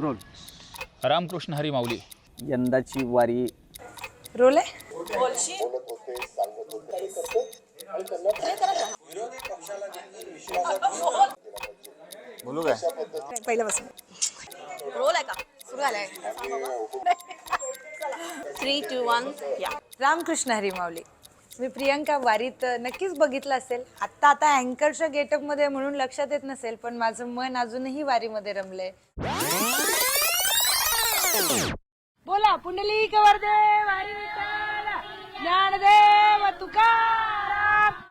Role. Ramakrishna Hari माऊली. यंदाची वारी role आहे. बोलू काय? पहिल्यापासून रोल आहे का? सुरू झालाय. 3, 2, 1 या. रामकृष्ण हरी माऊली. मी प्रियंका वारीत नक्कीच बघितलं असेल. आता अँकरच्या गेटअप मध्ये म्हणून लक्षात येत नसेल, पण माझं मन अजूनही वारीमध्ये रमलंय. बोला पुंडलिक वरदे वारी विठ्ठल ज्ञानदेव तुकाराम.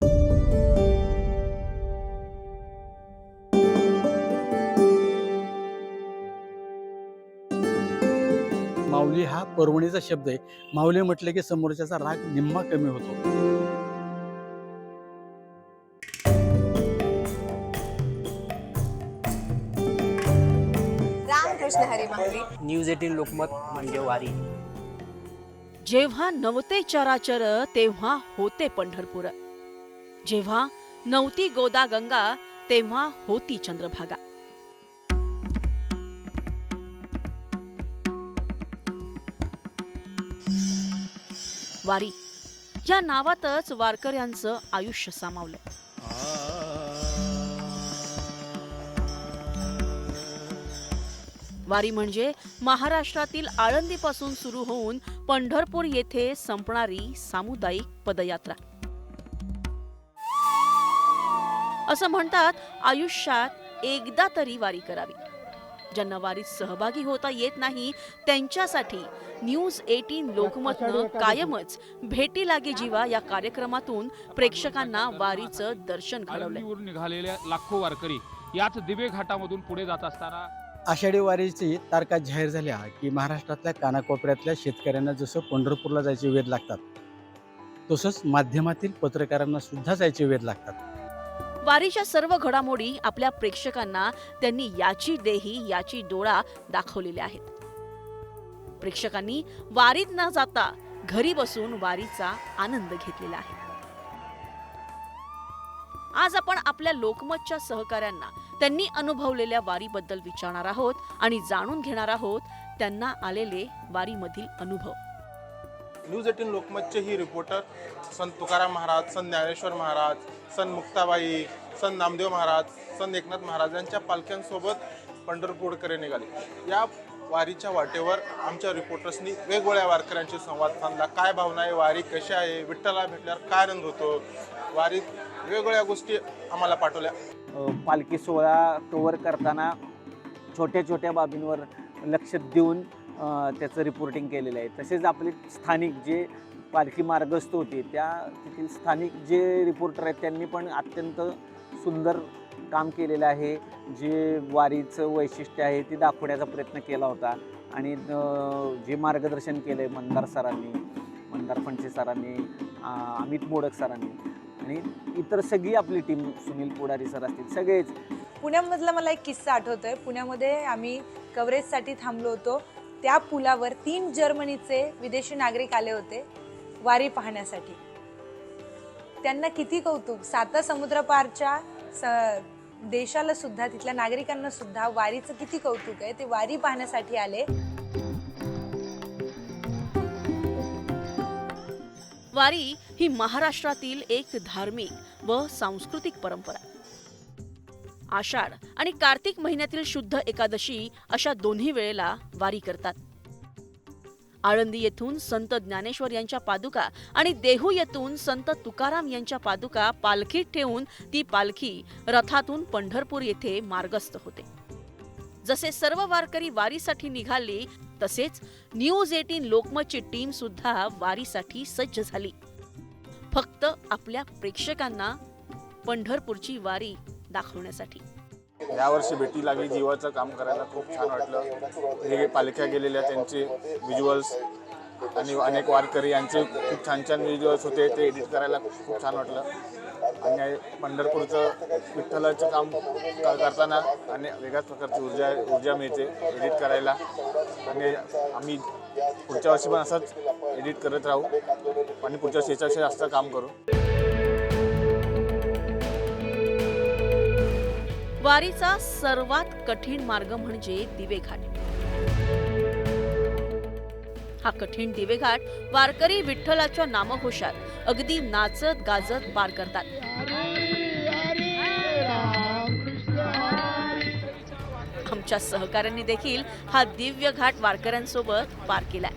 माऊली हा पर्वणीचा शब्द आहे. माऊली म्हटलं की समोरच्याचा राग निम्मा कमी होतो. रामकृष्ण हरी माऊली. न्यूज 18 लोकमत म्हणजे वारी. जेव्हा नव्हते चराचर तेव्हा होते पंढरपूर. जेव्हा नव्हती गोदा गंगा तेव्हा होती चंद्रभागा. वारी या नावातच वारकऱ्यांचं आयुष्य सामावलंय. वारी म्हणजे महाराष्ट्रातील आळंदीपासून सुरू होऊन पंढरपूर येथे संपणारी सामुदायिक पदयात्रा. असं म्हणतात आयुष्यात एकदा तरी वारी करावी. ज्यांना वारीत सहभागी होता येत नाही त्यांच्यासाठी न्यूज 18 लोकमतनं कायमच भेटी लागे जीवा या कार्यक्रमातून प्रेक्षकांना वारीचं दर्शन घडवलंय. निघालेल्या लाखो वारकरी याच दिवे घाटामधून पुढे जात असताना आषाढी वारीची तारखा जाहीर झाल्या की महाराष्ट्रातल्या कानाकोपऱ्यातल्या शेतकऱ्यांना जसं पंढरपूरला जायचे वेध लागतात, तसंच माध्यमातील पत्रकारांना सुद्धा जायचे वेध लागतात. वारीच्या सर्व घडामोडी आपल्या प्रेक्षकांना त्यांनी याची देही याची डोळा दाखवलेल्या आहेत. प्रेक्षकांनी वारीत न जाता घरी बसून वारीचा आनंद घेतलेला आहे. आज आपण आपल्या लोकमतच्या सहकाऱ्यांना त्यांनी अनुभवलेल्या वारीबद्दल विचारणार आहोत आणि जाणून घेणार आहोत त्यांना आलेले वारीमधील अनुभव. न्यूज 18 लोकमतचे ही रिपोर्टर संत तुकाराम महाराज, संत ज्ञानेश्वर महाराज, संत मुक्ताबाई, संत नामदेव महाराज, संत एकनाथ महाराज यांच्या पालख्यांसोबत पंढरपूरकडे निघाले. या वारीच्या वाटेवर आमच्या रिपोर्टर्सनी वेगवेगळ्या वारकऱ्यांशी संवाद साधला. काय भावना आहे, वारी कशी आहे, विठ्ठला भेटल्यावर काय आनंद होतो, वारीत वेगवेगळ्या गोष्टी आम्हाला पाठवल्या. पालखी सोहळा कव्हर करताना छोट्या छोट्या बाबींवर लक्ष देऊन त्याचं रिपोर्टिंग केलेलं आहे. तसेच आपले स्थानिक जे पालखी मार्गस्थ होते तेथील स्थानिक जे रिपोर्टर आहेत त्यांनी पण अत्यंत सुंदर काम केलेलं आहे. जे वारीचं वैशिष्ट्य आहे ते दाखवण्याचा प्रयत्न केला होता आणि जे मार्गदर्शन केलं आहे मंदार फणसे सरांनी, अमित मोडक सरांनी आणि इतर सगळी आपली टीम, सुनील पुढारी सर असतील, सगळेच. पुण्यामधला मला एक किस्सा आठवतोय. पुण्यामध्ये आम्ही कव्हरेजसाठी थांबलो होतो. त्या पुलावर 3 जर्मनीचे विदेशी नागरिक आले होते वारी पाहण्यासाठी. त्यांना किती कौतुक. 7 समुद्रपारच्या देशाला सुद्धा, तिथल्या नागरिकांना सुद्धा वारीचं किती कौतुक आहे. ते वारी पाहण्यासाठी आले. वारी ही महाराष्ट्रातील एक धार्मिक व सांस्कृतिक परंपरा. आषाढ आणि कार्तिक महिन्यातील शुद्ध एकादशी अशा दोन्ही वेळेला वारी करतात. आळंदी येथून संत ज्ञानेश्वर यांच्या पादुका आणि देहू येथून संत तुकाराम यांच्या पादुका पालखीत ठेवून ती पालखी रथातून पंढरपूर येथे मार्गस्थ होते. जसे सर्व वारकरी वारीसाठी निघाली तसेच न्यूज 18 लोकमतची टीम सुद्धा वारीसाठी सज्ज झाली. फक्त आपल्या प्रेक्षकांना पंढरपूरची वारी दाखवण्यासाठी. यावर्षी भेटी लागली जीवाचं काम करायला खूप छान वाटलं. हे पालख्या गेलेल्या त्यांचे व्हिज्युअल्स आणि अनेक वारकरी यांचे खूप छान छान व्हिज्युअल्स होते, ते एडिट करायला खूप छान वाटलं. आणि पंढरपूरचं विठ्ठलाचं काम करताना आणि वेगळ्याच प्रकारची ऊर्जा मिळते एडिट करायला. आणि आम्ही पुढच्या वर्षी पण असंच एडिट करत राहू आणि पुढच्या वर्षी याच्यापेक्षा जास्त काम करू. वारीचा सर्वात कठीण मार्ग म्हणजे दिवेघाट. हा कठीण दिवेघाट वारकरी विठ्ठलाच्या नामघोषात अगदी नाचत गाजत पार करतात. आमच्या सहकाऱ्यांनी देखील हा दिव्य घाट वारकऱ्यांसोबत पार केलाय.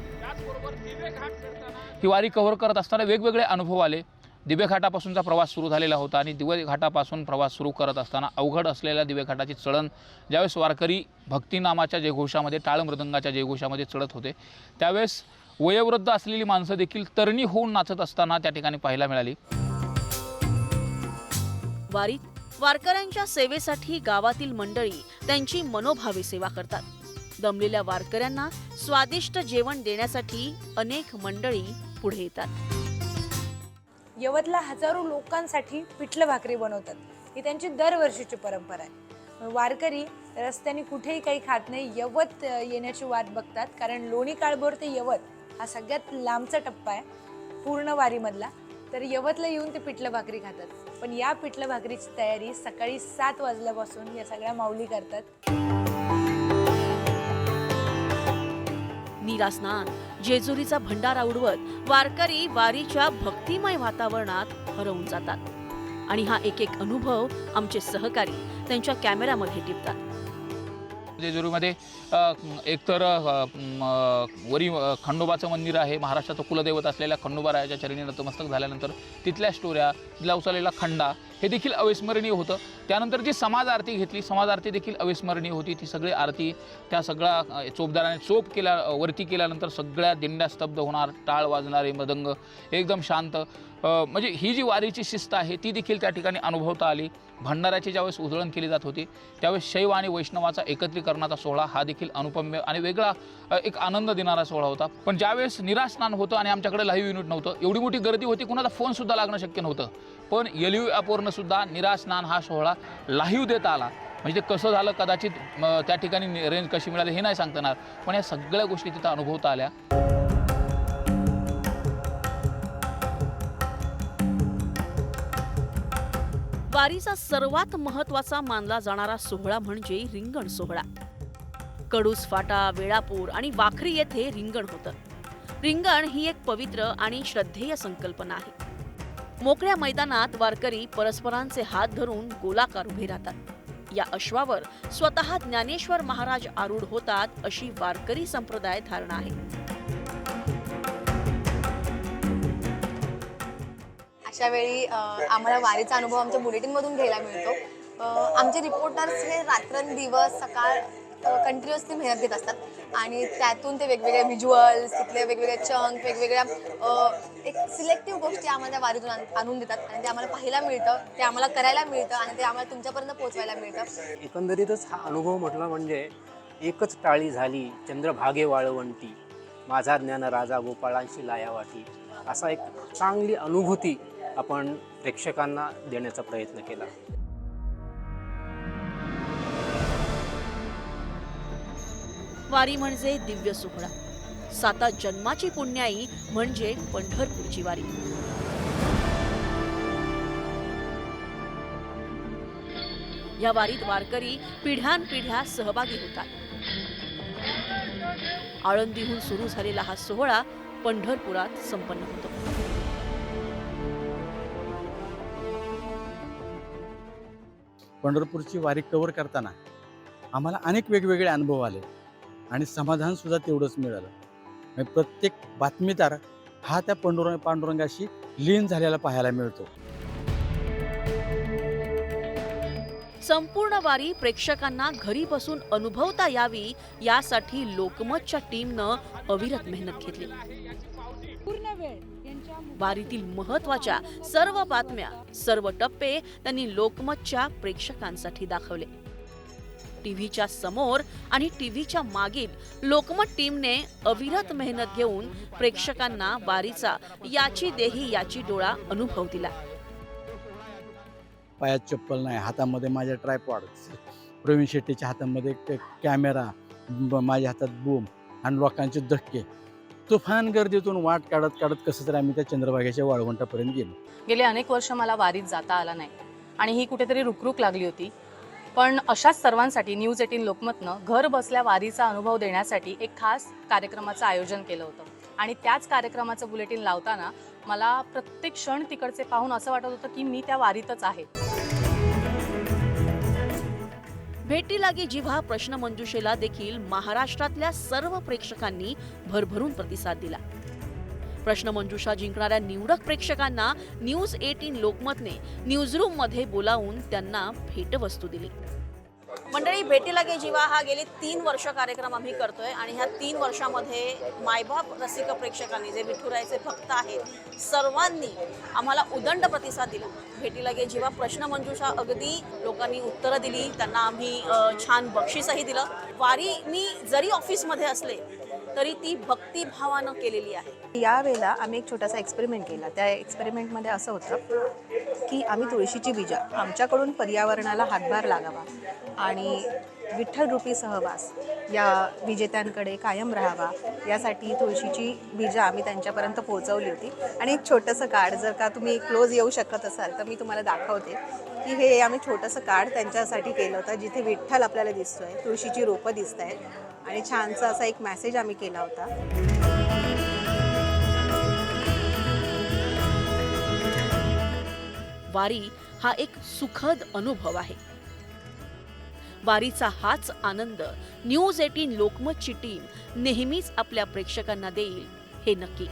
ही वारी कव्हर करत असताना वेगवेगळे अनुभव आले. दिवे घाटापासूनचा प्रवास सुरू झालेला होता आणि दिवे घाटापासून प्रवास सुरू करत असताना अवघड असलेल्या दिवे घाटाची चढण ज्यावेळेस वारकरी भक्तिनामाच्या जयघोषामध्ये टाळ मृदंगाच्या जयघोषामध्ये चढत होते त्यावेळेस वयोवृद्ध असलेली माणसं देखील तरणी होऊन नाचत असताना त्या ठिकाणी पाहायला मिळाली. वारीत वारकऱ्यांच्या सेवेसाठी गावातील मंडळी त्यांची मनोभावे सेवा करतात. दमलेल्या वारकऱ्यांना स्वादिष्ट जेवण देण्यासाठी अनेक मंडळी पुढे येतात. यवतला हजारो लोकांसाठी पिठलं भाकरी बनवतात. ही त्यांची दरवर्षीची परंपरा आहे. वारकरी रस्त्याने कुठेही काही खात नाही, यवत येण्याची वाट बघतात. कारण लोणी काळभोर ते यवत हा सगळ्यात लांबचा टप्पा आहे पूर्ण वारीमधला. तर यवतला येऊन ते पिठलं भाकरी खातात. पण या पिठलं भाकरीची तयारी सकाळी 7 वाजल्यापासून या सगळ्या माऊली करतात. नीरा स्नान, जेजुरीचा भंडारा उडवत वारकरी वारीच्या भक्तिमय वातावरणात हरवून जातात. आणि हा एक एक अनुभव आमचे सहकारी त्यांच्या कॅमेऱ्यामध्ये टिपतात. जेजुरीमध्ये एकतर वरी खंडोबाचं मंदिर आहे. महाराष्ट्राचं कुलदैवत असलेल्या खंडोबारायाच्या चरणी नतमस्तक झाल्यानंतर तिथल्या स्टोऱ्या, तिथला उचललेला खंडा हे देखील अविस्मरणीय होतं. त्यानंतर जी समाज आरती घेतली, समाज आरती देखील अविस्मरणीय होती. ती सगळी आरती त्या सगळ्या चोपदाराने चोप केल्या वरती केल्यानंतर सगळ्या दिंड्या स्तब्ध होणार, टाळ वाजणारे, मृदंग एकदम शांत. म्हणजे ही जी वारीची शिस्त आहे ती देखील त्या ठिकाणी अनुभवता आली. भंडाऱ्याची ज्यावेळेस उधळण केली जात होती त्यावेळेस शैव आणि वैष्णवाचा एकत्रीकरणाचा सोहळा हा देखील अनुपम्य आणि वेगळा एक आनंद देणारा सोहळा होता. पण ज्यावेळेस निरास्नान होतं आणि आमच्याकडे लाईव्ह युनिट नव्हतं, एवढी मोठी गर्दी होती, कुणाचा फोनसुद्धा लागणं शक्य नव्हतं. पण LU ॲपवरनं सुद्धा निरास्नान हा सोहळा लाईव्ह देता आला. म्हणजे ते कसं झालं, कदाचित त्या ठिकाणी रेंज कशी मिळाली हे नाही सांगता येणार, पण या सगळ्या गोष्टी तिथं अनुभवता आल्या. वारीचा सर्वात महत्त्वाचा मानला जाणारा सोहळा म्हणजे रिंगण सोहळा. कडूस फाटा, वेळापूर आणि वाखरी येथे रिंगण होतं. रिंगण ही एक पवित्र आणि श्रद्धेय संकल्पना आहे. मोकळ्या मैदानात वारकरी परस्परांचे हात धरून गोलाकार उभे राहतात. या अश्वावर स्वतः ज्ञानेश्वर महाराज आरूढ होतात अशी वारकरी संप्रदाय धारणा आहे. अशा वेळी आम्हाला वारीचा अनुभव आमच्या बुलेटिनमधून घ्यायला मिळतो. आमचे रिपोर्टर्स हे रात्रंदिवस सकाळ कंटिन्युअसली मेहनत घेत असतात आणि त्यातून ते वेगवेगळे व्हिज्युअल्स, तिथले वेगवेगळे चंक, वेगवेगळ्या एक सिलेक्टिव्ह गोष्टी आम्हाला त्या वारीतून आणून देतात आणि ते आम्हाला पाहायला मिळतं, ते आम्हाला करायला मिळतं आणि ते आम्हाला तुमच्यापर्यंत पोहोचवायला मिळतं. एकंदरीतच हा अनुभव म्हटला म्हणजे एकच टाळी झाली चंद्रभागे वाळवंटी, माझा ज्ञान राजा गोपाळांशी लायावाटी, असा एक चांगली अनुभूती आपण प्रेक्षकांना देण्याचा प्रयत्न केला. वारी म्हणजे दिव्य सोहळा. 7 जन्माची पुण्याई म्हणजे पंढरपूरची वारी. या वारीत वारकरी पिढ्यानपिढ्या सहभागी होतात. आळंदीहून सुरू झालेला हा सोहळा पंढरपुरात संपन्न होतो. पंढरपूरची वारी कव्हर करताना आम्हाला अनेक वेगवेगळे अनुभव आले आणि समाधान सुद्धा तेवढंच मिळालं. म्हणजे प्रत्येक बातमीदार हा त्या पांडुरंगाशी लीन झालेला पाहायला मिळतो. संपूर्ण वारी प्रेक्षकांना घरी बसून अनुभवता यावी यासाठी लोकमतच्या टीमनं अविरत मेहनत घेतली. वारीतील महत्त्वाच्या सर्व बातम्या, सर्व टप्पे त्यांनी लोकमतच्या प्रेक्षकांसाठी दाखवले. टीव्हीच्या समोर आणि टीव्हीच्या मागील लोकमत टीमने अविरत मेहनत घेऊन प्रेक्षकांना वारीचा याची देही याची डोळा अनुभव दिला. पायात चप्पल नाही, हातामध्ये माझ्या ट्रायपॉड, प्रवीण शेट्टीच्या हातामध्ये कॅमेरा, माझ्या हातात बूम आणि लोकांचे धक्के. तुफान गर्दीतून वाट काढत काढत कसं तरी आम्ही त्या चंद्रभागेच्या वाळवंटापर्यंत गेलो. गेले अनेक वर्ष मला वारीत जाता आला नाही आणि ही कुठेतरी रुकरुक लागली होती. पण अशाच सर्वांसाठी न्यूज 18 लोकमतनं घर बसल्या वारीचा अनुभव देण्यासाठी एक खास कार्यक्रमाचं आयोजन केलं होतं आणि त्याच कार्यक्रमाचं बुलेटिन लावताना मला प्रत्येक क्षण तिकडचे पाहून असं वाटत होतं की मी त्या वारीतच आहे. भेटी लागी जिव्हा प्रश्नमंजुषेला देखील महाराष्ट्रातल्या सर्व प्रेक्षकांनी भरभरून प्रतिसाद दिला. प्रश्नमंजुषा जिंकणाऱ्या निवडक प्रेक्षकांना न्यूज 18 लोकमतने न्यूजरूम मध्ये बोलावून त्यांना भेटवस्तू दिली. मंडळी, भेटी लागे जिवा हा गेली 3 वर्ष कार्यक्रम आम्ही करतोय आणि ह्या 3 वर्षामध्ये मायबाप रसिक प्रेक्षकांनी जे विठुरायाचे भक्त आहेत सर्वांनी आम्हाला उदंड प्रतिसाद दिला. भेटी लागे जिवा प्रश्नमंजुषा अगदी लोकांनी उत्तरं दिली, त्यांना आम्ही छान बक्षीसही दिलं. वारी मी जरी ऑफिसमध्ये असले तरी ती भक्तिभावानं केलेली आहे. यावेळेला आम्ही एक छोटासा एक्सपेरिमेंट केला. त्या एक्सपेरिमेंटमध्ये असं होतं की आम्ही तुळशीची बीजा आमच्याकडून पर्यावरणाला हातभार लागावा आणि विठ्ठल रूपी सहवास या विजेत्यांकडे कायम राहावा यासाठी तुळशीची बीजा आम्ही त्यांच्यापर्यंत पोहोचवली होती. आणि एक छोटंसं कार्ड, जर का तुम्ही क्लोज येऊ शकत असाल तर मी तुम्हाला दाखवते की हे आम्ही छोटंसं कार्ड त्यांच्यासाठी केलं होतं, जिथे विठ्ठल आपल्याला दिसतोय, तुळशीची रोपं दिसत आहेत आणि छानसा असा एक मेसेज आम्ही केला होता. वारी हा एक सुखद अनुभव आहे. वारीचा हाच आनंद न्यूज 18 लोकमतची टीम नेहमीच आपल्या प्रेक्षकांना देईल हे नक्की.